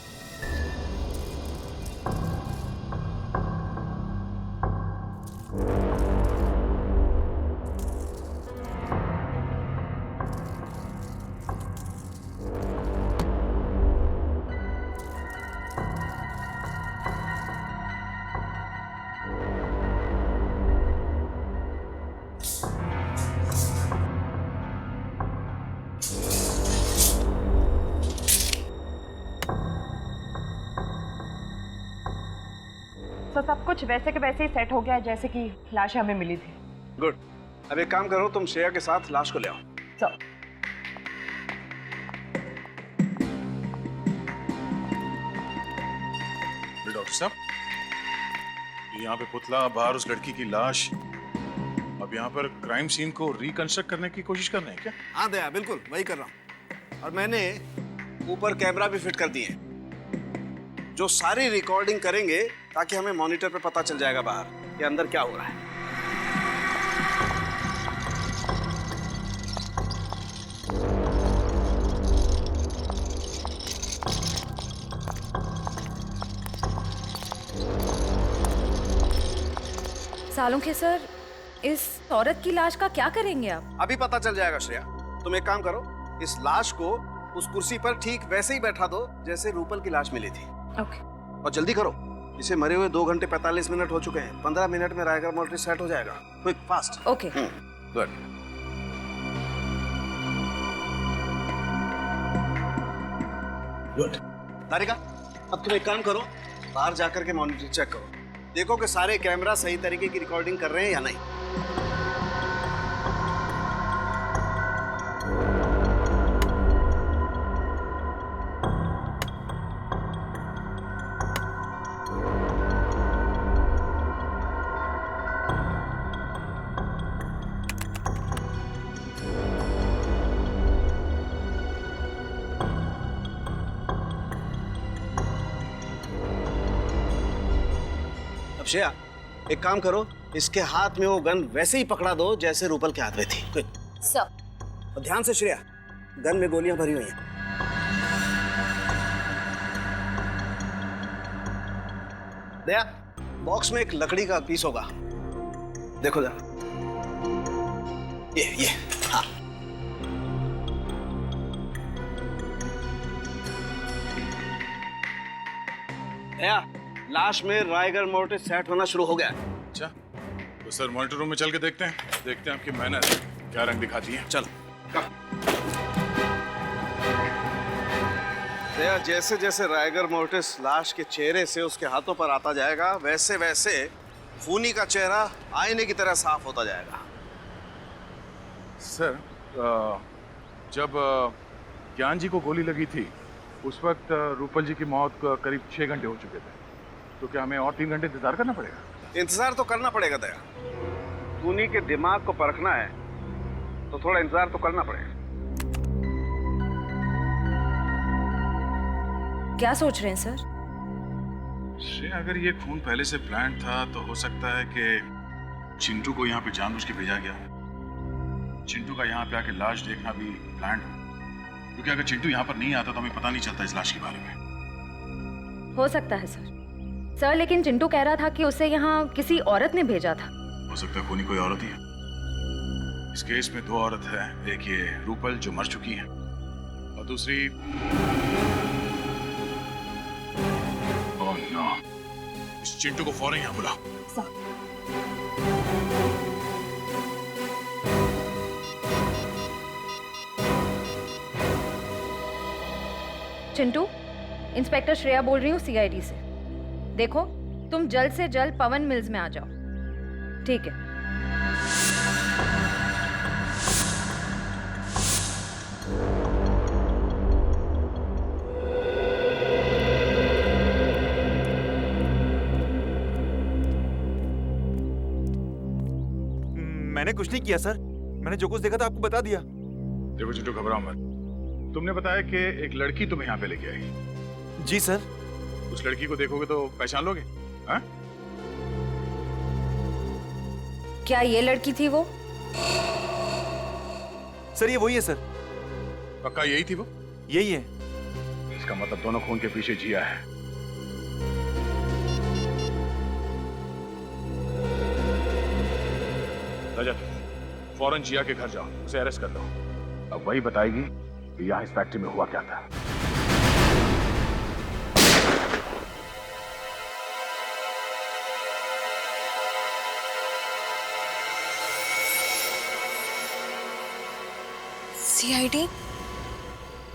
तो सब कुछ वैसे के वैसे ही सेट हो गया है जैसे कि लाश हमें मिली थी। गुड। अब एक काम करो, तुम श्रेया के साथ लाश को ले आओ। चलो। डॉक्टर साहब, यहाँ पे पुतला, बाहर उस लड़की की लाश, अब यहाँ पर क्राइम सीन को रिकंस्ट्रक्ट करने की कोशिश कर रहे हैं क्या? हाँ दया, बिल्कुल वही कर रहा हूँ। और मैंने ऊपर कैमरा भी फिट कर दिए हैं जो सारी रिकॉर्डिंग करेंगे ताकि हमें मॉनिटर पे पता चल जाएगा बाहर कि अंदर क्या हो रहा है। सालुंखे सर, इस औरत की लाश का क्या करेंगे आप? अभी पता चल जाएगा श्रेया। तुम एक काम करो, इस लाश को उस कुर्सी पर ठीक वैसे ही बैठा दो जैसे रूपल की लाश मिली थी। ओके। और जल्दी करो, इसे मरे हुए 2 घंटे 45 मिनट हो चुके हैं। 15 मिनट में रायगढ़ मोर्टी सेट हो जाएगा। Quick, fast. Okay. Good. Good. Tarika, अब तुम एक काम करो, बाहर जाकर के मॉनिटर चेक करो, देखो कि सारे कैमरा सही तरीके की रिकॉर्डिंग कर रहे हैं या नहीं। अब श्रेया, एक काम करो, इसके हाथ में वो गन वैसे ही पकड़ा दो जैसे रूपल के हाथ में थी। क्विक। सर। और ध्यान से श्रेया, गन में गोलियां भरी हुई हैं। दया, बॉक्स में एक लकड़ी का पीस होगा, देखो जरा। ये हाँ। दया, लाश में रायगढ़ मोर्टे सेट होना शुरू हो गया। अच्छा, तो सर मॉनिटर रूम में चल के देखते हैं आपकी मेहनत क्या रंग दिखाती है। चल। दया, जैसे जैसे रायगढ़ मोर्टिस लाश के चेहरे से उसके हाथों पर आता जाएगा, वैसे वैसे खूनी का चेहरा आईने की तरह साफ होता जाएगा। सर, जब ज्ञान जी को गोली लगी थी उस वक्त रूपल जी की मौत करीब 6 घंटे हो चुके थे, तो क्या हमें और 3 घंटे इंतजार करना पड़ेगा? इंतजार तो करना पड़ेगा दया, खूनी के दिमाग को परखना है तो थोड़ा इंतजार तो करना पड़ेगा। क्या सोच रहे हैं सर? श्रेया, अगर ये खून पहले से प्लान था तो हो सकता है कि चिंटू को यहाँ पे जानबूझ के भेजा गया। चिंटू का यहाँ पे आके लाश देखना भी प्लान हो, क्योंकि अगर चिंटू यहाँ पर नहीं आता तो हमें पता नहीं चलता इस लाश के बारे में। हो सकता है सर, लेकिन चिंटू कह रहा था कि उसे यहाँ किसी औरत ने भेजा था। हो सकता है खूनी कोई औरत ही है। इस केस में 2 औरत है, एक ये रूपल जो मर चुकी है और दूसरी ओह नो, इस चिंटू को फौरन यहाँ बुला। चिंटू, इंस्पेक्टर श्रेया बोल रही हूँ CID से। देखो, तुम जल्द से जल्द पवन मिल्स में आ जाओ। ठीक है। मैंने कुछ नहीं किया सर, मैंने जो कुछ देखा था आपको बता दिया। देखो चिंटू, घबराओ मत। तुमने बताया कि एक लड़की तुम्हें यहाँ पे लेके आई। जी सर। उस लड़की को देखोगे तो पहचान लोगे? हाँ? क्या ये लड़की थी वो? सर ये वही है सर। पक्का यही थी वो? यही है। इसका मतलब दोनों खून के पीछे जिया है। रजत, फौरन जिया के घर जाओ, उसे अरेस्ट कर लो। अब वही बताएगी कि यहाँ इस फैक्ट्री में हुआ क्या था। CID?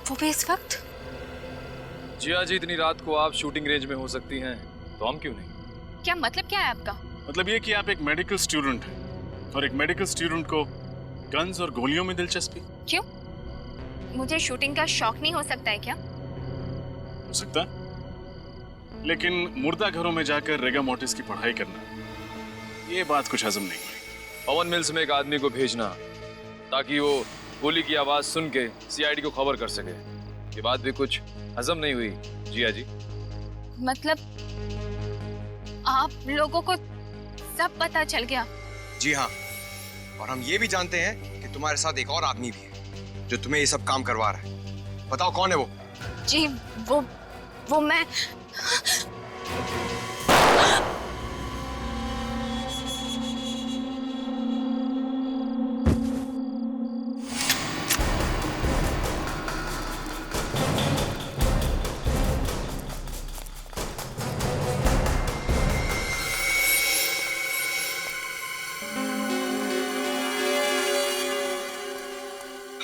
वो भी इस वक्त? जिया जी, इतनी रात को आप शूटिंग रेंज में हो सकती हैं, तो हम क्यों नहीं? क्या मतलब क्या है आपका? मतलब ये कि आप एक मेडिकल स्टूडेंट हैं और एक मेडिकल स्टूडेंट को गन्स और गोलियों में दिलचस्पी। क्यों? मुझे शूटिंग का शौक नहीं हो सकता है क्या? हो सकता है, लेकिन मुर्दा घरों में जाकर रेगा मोटिस की पढ़ाई करना, ये बात कुछ हजम नहीं हुई। पवन मिल्स में एक आदमी को भेजना ताकि वो गोली की आवाज सुन के CID को खबर कर सके, ये बात भी कुछ हजम नहीं हुई जिया जी। मतलब आप लोगों को सब पता चल गया? जी हाँ, और हम ये भी जानते हैं कि तुम्हारे साथ एक और आदमी भी है जो तुम्हें ये सब काम करवा रहा है। बताओ कौन है वो? जी वो मैं।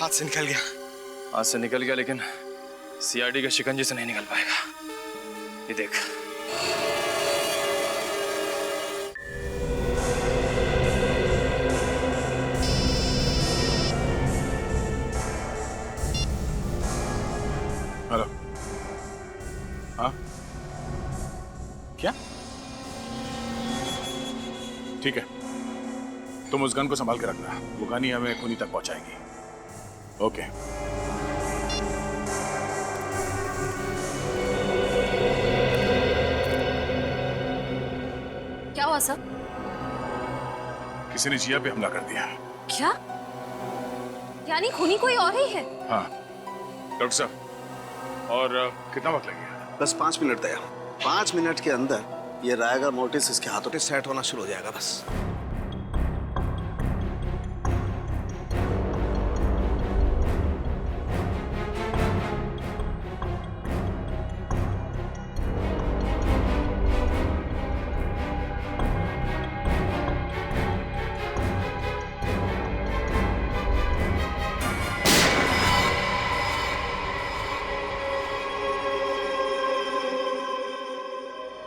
हाथ से निकल गया। हाथ से निकल गया, लेकिन सीआईडी के शिकंजे से नहीं निकल पाएगा। ये देख। हेलो। हाँ, क्या? ठीक है, तुम उस गन को संभाल के रखना, वो गन ही हमें खूनी तक पहुंचाएगी। ओके। क्या हुआ सर? किसी ने जिया पे हमला कर दिया। क्या? यानी खूनी कोई और ही है? हाँ डॉक्टर साहब, और कितना वक्त लगेगा? बस 5 मिनट दया। 5 मिनट के अंदर ये रायगर मोर्टिस इसके हाथों पे सेट होना शुरू हो जाएगा बस।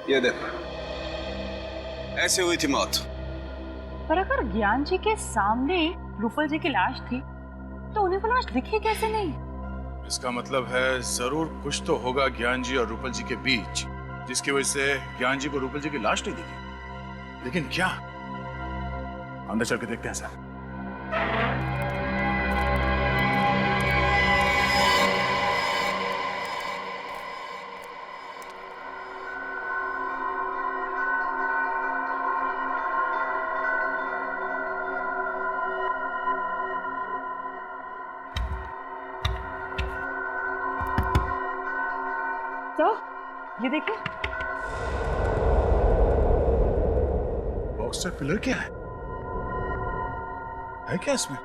ये देख, ऐसे हुई थी मौत। पर अगर ज्ञान जी के सामने रूपल जी की लाश थी तो उन्हें वो लाश दिखी कैसे नहीं? इसका मतलब है जरूर कुछ तो होगा ज्ञान जी और रूपल जी के बीच, जिसकी वजह से ज्ञान जी को रूपल जी की लाश नहीं दिखी। लेकिन क्या? अंदर चल के देखते हैं सर। तो ये देखिए, बॉक्सर पिलर क्या है क्या इसमें?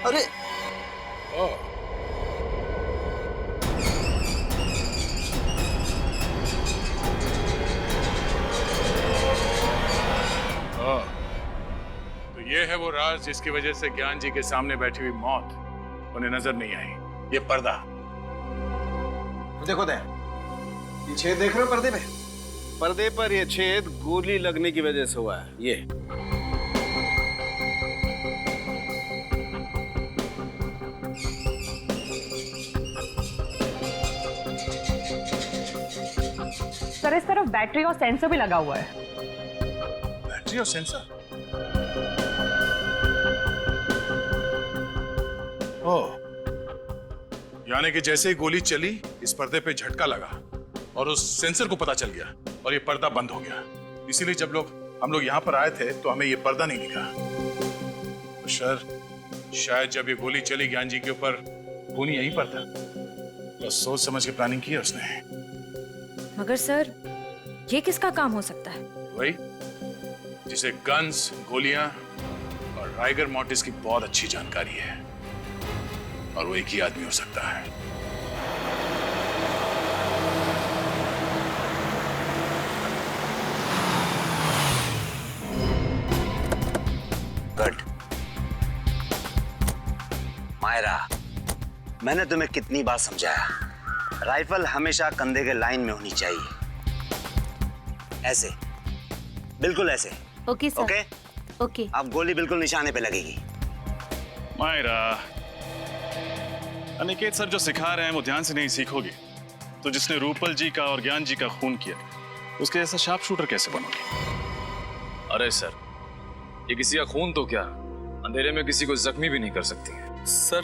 अरे तो ये है वो राज जिसकी वजह से ज्ञान जी के सामने बैठी हुई मौत उन्हें नजर नहीं आई। ये पर्दा देखो दया, ये छेद देख रहे हो पर्दे पे? पर्दे पर ये छेद गोली लगने की वजह से हुआ है। ये सर इस तरफ बैटरी और सेंसर भी लगा हुआ है। बैटरी और सेंसर? ओह, यानी कि जैसे ही गोली चली इस पर्दे पे झटका लगा और उस सेंसर को पता चल गया और ये पर्दा बंद हो गया। इसीलिए जब हम लोग यहाँ पर आए थे तो हमें ये पर्दा नहीं दिखा। तो शायद जब ये गोली चली ज्ञान जी के ऊपर, खूनी यहीं पर था। तो सोच समझ के प्लानिंग की है उसने। मगर सर ये किसका काम हो सकता है? वही जिसे गन्स, गोलियां और राइगर मोर्टिस की बहुत अच्छी जानकारी है, और वो एक ही आदमी हो सकता है। गुड मायरा, मैंने तुम्हें कितनी बार समझाया, राइफल हमेशा कंधे के लाइन में होनी चाहिए। ऐसे, बिल्कुल ऐसे। Okay sir. Okay okay. अब गोली बिल्कुल निशाने पे लगेगी। मायरा, अनिकेत सर जो सिखा रहे हैं वो ध्यान से नहीं सीखोगी तो जिसने रूपल जी का और ज्ञान जी का खून किया उसके जैसा शार्प शूटर कैसे बनोगे? अरे सर, ये किसी का खून तो क्या, अंधेरे में किसी को जख्मी भी नहीं कर सकती है। सर,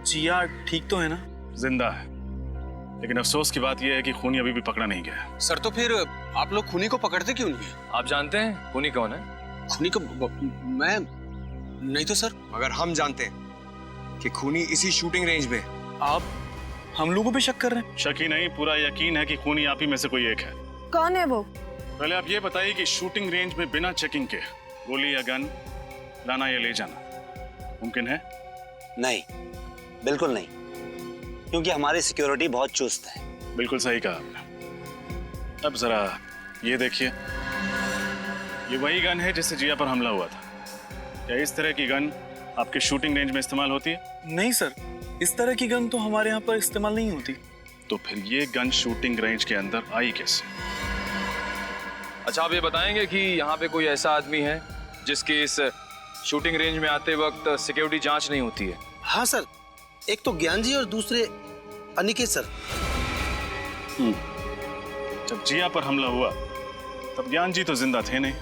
जिया ठीक तो है ना? जिंदा है, लेकिन अफसोस की बात यह है कि खूनी अभी भी पकड़ा नहीं गया। सर तो फिर आप लोग खूनी को पकड़ते क्यों नहीं? आप जानते हैं खूनी कौन है? खूनी को मैं नहीं तो सर। मगर हम जानते हैं कि खूनी इसी शूटिंग रेंज में। आप हम लोगों पे शक कर रहे हैं? शक ही नहीं, पूरा यकीन है कि खूनी आप ही में से कोई एक है। कौन है वो? पहले आप ये बताइए कि शूटिंग रेंज में बिना चेकिंग के गोली या गन लाना या ले जाना मुमकिन है? नहीं, बिल्कुल नहीं, क्योंकि हमारी सिक्योरिटी बहुत चुस्त है। बिल्कुल सही कहा आपने। अब जरा ये देखिए, ये वही गन है जिससे जिया पर हमला हुआ था। क्या इस तरह की गन आपके शूटिंग रेंज में इस्तेमाल होती है? नहीं सर, इस तरह की गन तो हमारे यहाँ पर इस्तेमाल नहीं होती। तो फिर ये गन शूटिंग रेंज के अंदर आई कैसे? अच्छा, आप ये बताएंगे कि यहाँ पे कोई ऐसा आदमी है जिसकी इस शूटिंग रेंज में आते वक्त सिक्योरिटी जांच नहीं होती है? हाँ सर, एक तो ज्ञान जी और दूसरे अनिकेत सर। जब जिया पर हमला हुआ तब ज्ञान जी तो जिंदा थे नहीं,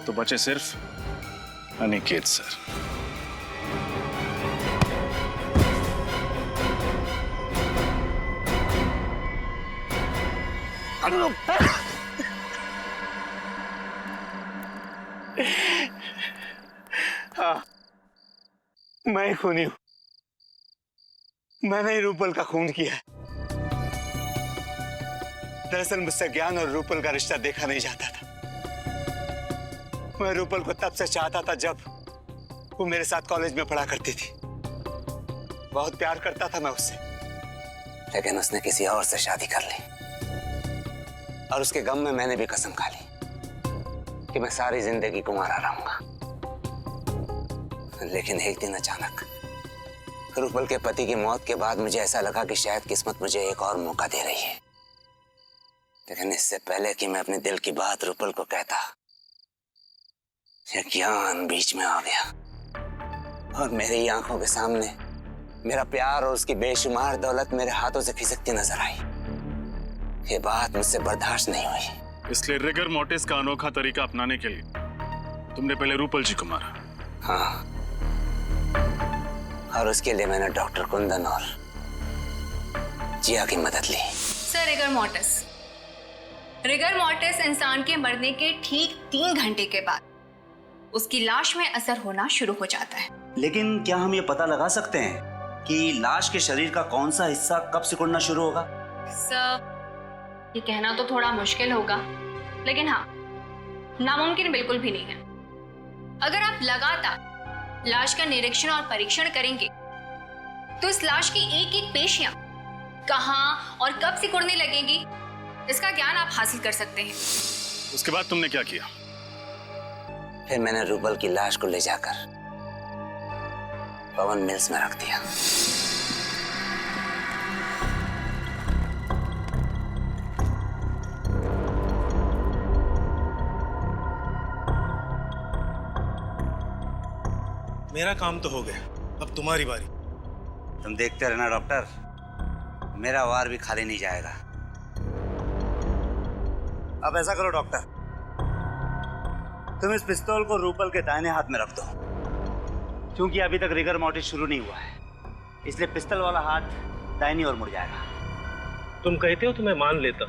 तो बचे सिर्फ अनिकेत सर। हाँ, मैं खूनी हूं। मैंने ही रूपल का खून किया है। दरअसल मुझसे ज्ञान और रूपल का रिश्ता देखा नहीं जाता था। मैं रूपल को तब से चाहता था जब वो मेरे साथ कॉलेज में पढ़ा करती थी। बहुत प्यार करता था मैं उससे, लेकिन उसने किसी और से शादी कर ली। और उसके गम में मैंने भी कसम खा ली कि मैं सारी जिंदगी कुंवारा रहूंगा। लेकिन एक दिन अचानक रूपल के पति की मौत के बाद मुझे ऐसा लगा कि शायद किस्मत मुझे एक और मौका दे रही है। लेकिन इससे पहले कि मैं अपने दिल की बात रूपल को कहता, ज्ञान बीच में आ गया और मेरी आंखों के सामने मेरा प्यार और उसकी बेशुमार दौलत मेरे हाथों से खिसकती नजर आई। ये बात मुझसे बर्दाश्त नहीं हुई। इसलिए रिगर मोर्टिस का अनोखा तरीका अपनाने के लिए तुमने पहले रूपल जी को मारा? हाँ, और उसके लिए मैंने डॉक्टर कुंदन और जिया की मदद ली। सर, रिगर मोर्टिस इंसान के मरने के ठीक 3 घंटे के बाद उसकी लाश में असर होना शुरू हो जाता है। लेकिन क्या हम ये पता लगा सकते हैं कि लाश के शरीर का कौन सा हिस्सा कब सिकुड़ना शुरू होगा? सर, ये कहना तो थोड़ा मुश्किल होगा, लेकिन हाँ, नामुमकिन बिल्कुल भी नहीं है। अगर आप लगातार लाश का निरीक्षण और परीक्षण करेंगे तो इस लाश की एक एक पेशियां कहां और कब सिकुड़ने लगेंगी, इसका ज्ञान आप हासिल कर सकते हैं। उसके बाद तुमने क्या किया? फिर मैंने रूपल की लाश को ले जाकर पवन मिल्स में रख दिया। मेरा काम तो हो गया, अब तुम्हारी बारी। तुम देखते रहना डॉक्टर, मेरा वार भी खाली नहीं जाएगा। अब ऐसा करो डॉक्टर, तुम इस पिस्तौल को रूपल के दाहिने हाथ में रख दो। क्योंकि अभी तक रिगर मोर्टिस शुरू नहीं हुआ है, इसलिए पिस्तौल वाला हाथ दाहिनी ओर मुड़ जाएगा। तुम कहते हो तो मैं मान लेता,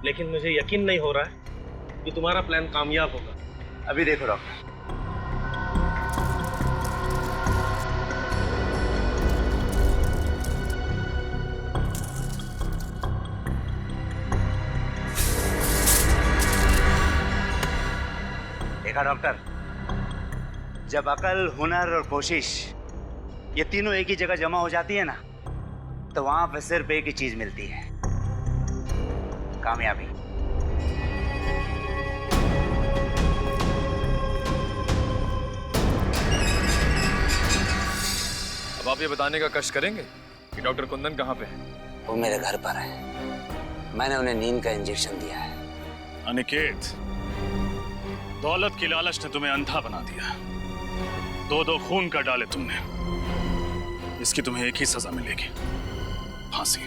लेकिन मुझे यकीन नहीं हो रहा है कि तुम्हारा प्लान कामयाब होगा। अभी देखो डॉक्टर, देखा डॉक्टर, जब अकल, हुनर और कोशिश ये तीनों एक ही जगह जमा हो जाती है ना, तो वहां पे सिर्फ एक ही चीज मिलती है, कामयाबी। अब आप ये बताने का कष्ट करेंगे कि डॉक्टर कुंदन कहाँ पे है? वो मेरे घर पर है, मैंने उन्हें नींद का इंजेक्शन दिया है। अनिकेत, दौलत की लालच ने तुम्हें अंधा बना दिया। 2-2 खून कर डाले तुमने। इसकी तुम्हें एक ही सजा मिलेगी, फांसी।